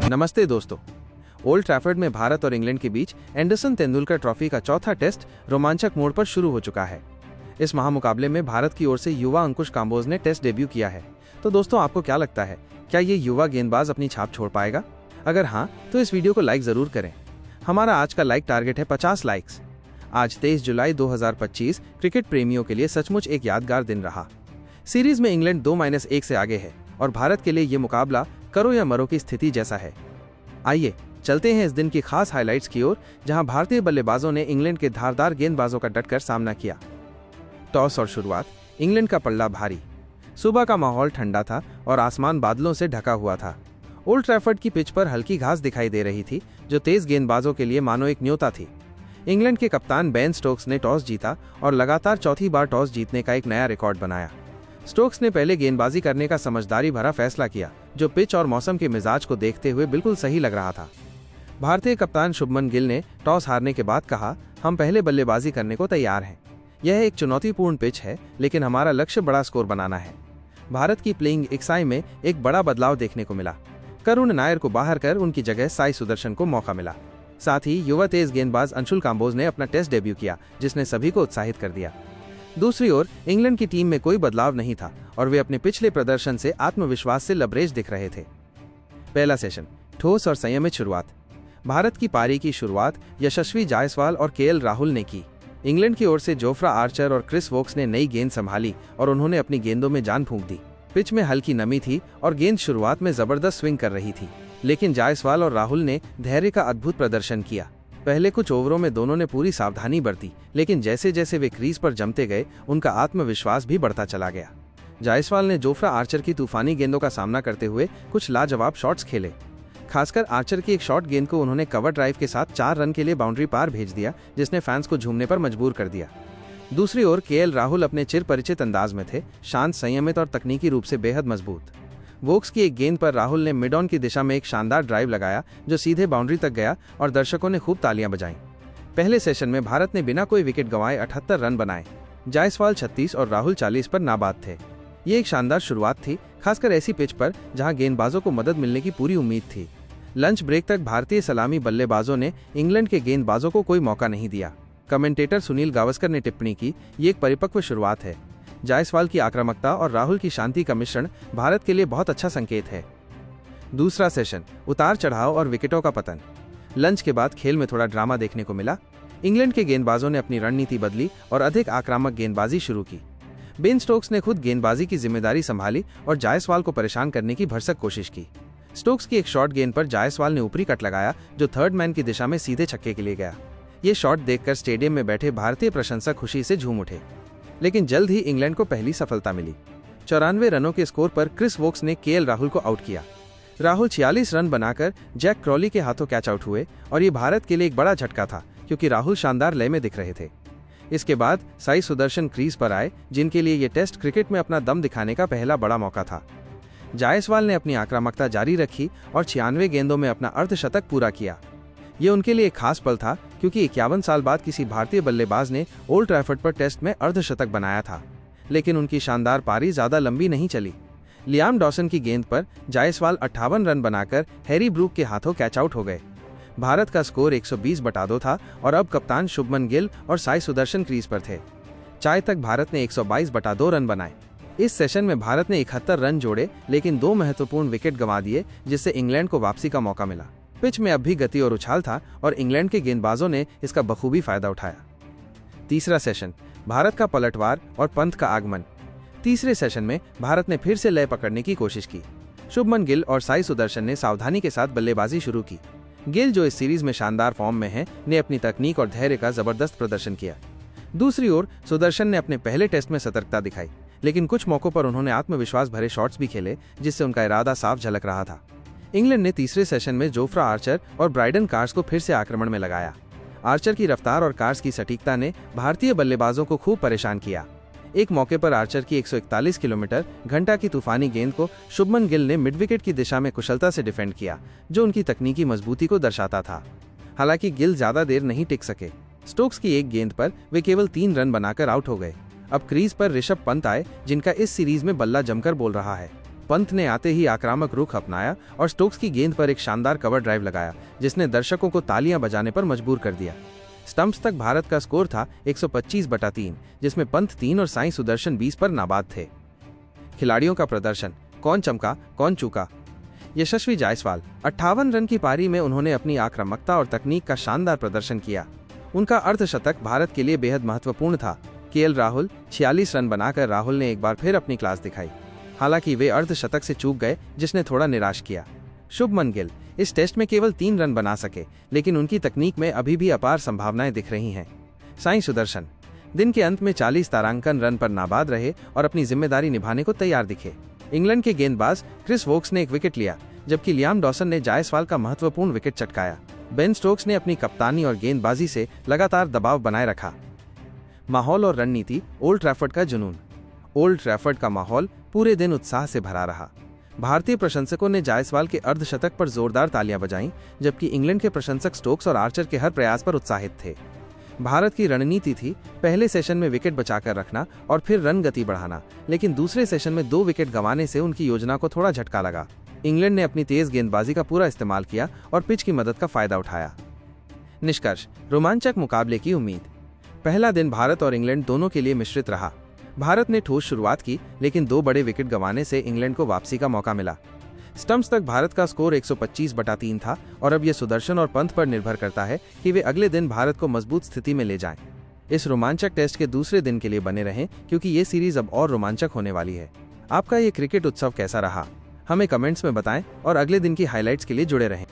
नमस्ते दोस्तों। Old Trafford में भारत और इंग्लैंड के बीच एंडरसन तेंदुलकर ट्रॉफी का चौथा टेस्ट रोमांचक मोड़ पर शुरू हो चुका है। इस महामुकाबले में भारत की ओर से युवा अंकुश कांबोज ने टेस्ट डेब्यू किया है। तो दोस्तों, आपको क्या लगता है, क्या ये युवा गेंदबाज अपनी छाप छोड़ पाएगा? अगर हाँ, तो इस वीडियो को लाइक जरूर करें। हमारा आज का लाइक टारगेट है 50 लाइक्स। आज 23 जुलाई 2025 क्रिकेट प्रेमियों के लिए सचमुच एक यादगार दिन रहा। सीरीज में इंग्लैंड 2-1 से आगे है और भारत के लिए ये मुकाबला करो या मरो की स्थिति जैसा है। आइए चलते हैं इस दिन की खास हाइलाइट्स की ओर, जहां भारतीय बल्लेबाजों ने इंग्लैंड के धारदार गेंदबाजों का डटकर सामना किया। टॉस और शुरुआत। इंग्लैंड का पल्ला भारी। सुबह का माहौल ठंडा था और आसमान बादलों से ढका हुआ था। ओल्ड ट्रैफर्ड की पिच पर हल्की घास दिखाई दे रही थी, जो तेज गेंदबाजों के लिए मानो एक न्योता थी। इंग्लैंड के कप्तान बेन स्टोक्स ने टॉस जीता और लगातार चौथी बार टॉस जीतने का एक नया रिकॉर्ड बनाया। स्टोक्स ने पहले गेंदबाजी करने का समझदारी भरा फैसला किया, जो पिच और मौसम के मिजाज को देखते हुए बिल्कुल सही लग रहा था। भारतीय कप्तान शुभमन गिल ने टॉस हारने के बाद कहा, हम पहले बल्लेबाजी करने को तैयार हैं। यह एक चुनौतीपूर्ण पिच है, लेकिन हमारा लक्ष्य बड़ा स्कोर बनाना है। भारत की प्लेइंग इकाई में एक बड़ा बदलाव देखने को मिला। करुण नायर को बाहर कर उनकी जगह साई सुदर्शन को मौका मिला। साथ ही युवा तेज गेंदबाज अंशुल कांबोज ने अपना टेस्ट डेब्यू किया, जिसने सभी को उत्साहित कर दिया। दूसरी ओर इंग्लैंड की टीम में कोई बदलाव नहीं था और वे अपने पिछले प्रदर्शन से आत्मविश्वास से लबरेज दिख रहे थे। पहला सेशन, ठोस और संयमित शुरुआत। भारत की पारी की शुरुआत यशस्वी जायसवाल और केएल राहुल ने की। इंग्लैंड की ओर से जोफ्रा आर्चर और क्रिस वोक्स ने नई गेंद संभाली और उन्होंने अपनी गेंदों में जान फूंक दी। पिच में हल्की नमी थी और गेंद शुरुआत में जबरदस्त स्विंग कर रही थी, लेकिन जायसवाल और राहुल ने धैर्य का अद्भुत प्रदर्शन किया। पहले कुछ ओवरों में दोनों ने पूरी सावधानी बरती, लेकिन जैसे जैसे वे क्रीज पर जमते गए, उनका आत्मविश्वास भी बढ़ता चला गया। जायसवाल ने जोफ्रा आर्चर की तूफानी गेंदों का सामना करते हुए कुछ लाजवाब शॉट्स खेले। खासकर आर्चर की एक शॉट गेंद को उन्होंने कवर ड्राइव के साथ 4 रन के लिए बाउंड्री पार भेज दिया, जिसने फैंस को झूमने पर मजबूर कर दिया। दूसरी ओर केएल राहुल अपने चिर परिचित अंदाज में थे, शांत, संयमित और तकनीकी रूप से बेहद मजबूत। वोक्स की एक गेंद पर राहुल ने मिड ऑन की दिशा में एक शानदार ड्राइव लगाया, जो सीधे बाउंड्री तक गया और दर्शकों ने खूब तालियां बजाईं। पहले सेशन में भारत ने बिना कोई विकेट गंवाए 78 रन बनाए। जायसवाल 36 और राहुल 40 पर नाबाद थे। ये एक शानदार शुरुआत थी, खासकर ऐसी पिच पर जहां गेंदबाजों को मदद मिलने की पूरी उम्मीद थी। लंच ब्रेक तक भारतीय सलामी बल्लेबाजों ने इंग्लैंड के गेंदबाजों को कोई मौका नहीं दिया। कमेंटेटर सुनील गावस्कर ने टिप्पणी की, ये एक परिपक्व शुरुआत है। जायसवाल की आक्रामकता और राहुल की शांति का मिश्रण भारत के लिए बहुत अच्छा संकेत है। दूसरा सेशन, उतार चढ़ाव और विकेटों का पतन। लंच के बाद खेल में थोड़ा ड्रामा देखने को मिला। इंग्लैंड के गेंदबाजों ने अपनी रणनीति बदली और अधिक आक्रामक गेंदबाजी शुरू की। बेन स्टोक्स ने खुद गेंदबाजी की जिम्मेदारी संभाली और जायसवाल को परेशान करने की भरसक कोशिश की। स्टोक्स की एक शॉर्ट गेंद पर जायसवाल ने ऊपरी कट लगाया, जो थर्ड मैन की दिशा में सीधे छक्के के लिए गया। ये शॉट देखकर स्टेडियम में बैठे भारतीय प्रशंसक खुशी से झूम उठे। लेकिन जल्द ही इंग्लैंड को पहली सफलता मिली। 94 रनों के स्कोर पर क्रिस वोक्स ने केएल राहुल को आउट किया। राहुल 46 रन बनाकर जैक क्रॉली के हाथों कैच आउट हुए और ये भारत के लिए एक बड़ा झटका था, क्योंकि राहुल शानदार लय में दिख रहे थे। इसके बाद साई सुदर्शन क्रीज पर आए, जिनके लिए ये टेस्ट क्रिकेट में अपना दम दिखाने का पहला बड़ा मौका था। जायसवाल ने अपनी आक्रामकता जारी रखी और 96 गेंदों में अपना अर्धशतक पूरा किया। ये उनके लिए एक खास पल था, क्योंकि 51 साल बाद किसी भारतीय बल्लेबाज ने ओल्ड ट्रैफर्ड पर टेस्ट में अर्धशतक बनाया था। लेकिन उनकी शानदार पारी ज्यादा लंबी नहीं चली। लियाम डॉसन की गेंद पर जायसवाल 58 रन बनाकर हैरी ब्रूक के हाथों कैच आउट हो गए। भारत का स्कोर 120/2 था और अब कप्तान शुभमन गिल और साई सुदर्शन क्रीज पर थे। चाय तक भारत ने 122/2 रन बनाए। इस सेशन में भारत ने 71 रन जोड़े, लेकिन 2 महत्वपूर्ण विकेट गंवा दिए, जिससे इंग्लैंड को वापसी का मौका मिला। पिच में अब भी गति और उछाल था और इंग्लैंड के गेंदबाजों ने इसका बखूबी फायदा उठाया। तीसरा सेशन, भारत का पलटवार और पंत का आगमन। तीसरे सेशन में भारत ने फिर से लय पकड़ने की कोशिश की। शुभमन गिल और साई सुदर्शन ने सावधानी के साथ बल्लेबाजी शुरू की। गिल, जो इस सीरीज में शानदार फॉर्म में है, ने अपनी तकनीक और धैर्य का जबरदस्त प्रदर्शन किया। दूसरी ओर सुदर्शन ने अपने पहले टेस्ट में सतर्कता दिखाई, लेकिन कुछ मौकों पर उन्होंने आत्मविश्वास भरे शॉट्स भी खेले, जिससे उनका इरादा साफ झलक रहा था। इंग्लैंड ने तीसरे सेशन में जोफ्रा आर्चर और ब्राइडन कार्स को फिर से आक्रमण में लगाया। आर्चर की रफ्तार और कार्स की सटीकता ने भारतीय बल्लेबाजों को खूब परेशान किया। एक मौके पर आर्चर की 141 किलोमीटर घंटा की तूफानी गेंद को शुभमन गिल ने मिड विकेट की दिशा में कुशलता से डिफेंड किया, जो उनकी तकनीकी मजबूती को दर्शाता था। हालांकि गिल ज्यादा देर नहीं टिक सके। स्टोक्स की एक गेंद पर वे केवल 3 रन बनाकर आउट हो गए। अब क्रीज पर ऋषभ पंत आए, जिनका इस सीरीज में बल्ला जमकर बोल रहा है। पंत ने आते ही आक्रामक रुख अपनाया और स्टोक्स की गेंद पर एक शानदार कवर ड्राइव लगाया, जिसने दर्शकों को तालियां बजाने पर मजबूर कर दिया। स्टंप्स तक भारत का स्कोर था 125/3, जिसमें पंत 3 और साई सुदर्शन 20 पर नाबाद थे। खिलाड़ियों का प्रदर्शन, कौन चमका कौन चूका। यशस्वी जायसवाल 58 रन की पारी में उन्होंने अपनी आक्रामकता और तकनीक का शानदार प्रदर्शन किया। उनका अर्धशतक भारत के लिए बेहद महत्वपूर्ण था। केएल राहुल 46 रन बनाकर राहुल ने एक बार फिर अपनी क्लास दिखाई। हालांकि वे अर्धशतक से चूक गए, जिसने थोड़ा निराश किया। शुभमन गिल इस टेस्ट में केवल 3 रन बना सके, लेकिन उनकी तकनीक में अभी भी अपार संभावनाएं दिख रही हैं। साई सुदर्शन दिन के अंत में 40 तारांकन रन पर नाबाद रहे और अपनी जिम्मेदारी निभाने को तैयार दिखे। इंग्लैंड के गेंदबाज क्रिस वोक्स ने एक विकेट लिया, जबकि लियाम डॉसन ने जायसवाल का महत्वपूर्ण विकेट चटकाया। बेन स्टोक्स ने अपनी कप्तानी और गेंदबाजी से लगातार दबाव बनाए रखा। माहौल और रणनीति, ओल्ड ट्रैफर्ड का जुनून। ओल्ड ट्रैफर्ड का माहौल पूरे दिन उत्साह से भरा रहा। भारतीय प्रशंसकों ने जायसवाल के अर्धशतक पर जोरदार तालियां बजाईं, जबकि इंग्लैंड के प्रशंसक स्टोक्स और आर्चर के हर प्रयास पर उत्साहित थे। भारत की रणनीति थी पहले सेशन में विकेट बचाकर रखना और फिर रन गति बढ़ाना, लेकिन दूसरे सेशन में 2 विकेट गंवाने से उनकी योजना को थोड़ा झटका लगा। इंग्लैंड ने अपनी तेज गेंदबाजी का पूरा इस्तेमाल किया और पिच की मदद का फायदा उठाया। निष्कर्ष, रोमांचक मुकाबले की उम्मीद। पहला दिन भारत और इंग्लैंड दोनों के लिए मिश्रित रहा। भारत ने ठोस शुरुआत की, लेकिन 2 बड़े विकेट गंवाने से इंग्लैंड को वापसी का मौका मिला। स्टंप्स तक भारत का स्कोर 125/3 था और अब यह सुदर्शन और पंत पर निर्भर करता है कि वे अगले दिन भारत को मजबूत स्थिति में ले जाएं। इस रोमांचक टेस्ट के दूसरे दिन के लिए बने रहें, क्योंकि ये सीरीज अब और रोमांचक होने वाली है। आपका ये क्रिकेट उत्सव कैसा रहा, हमें कमेंट्स में बताएं और अगले दिन की हाइलाइट्स के लिए जुड़े रहें।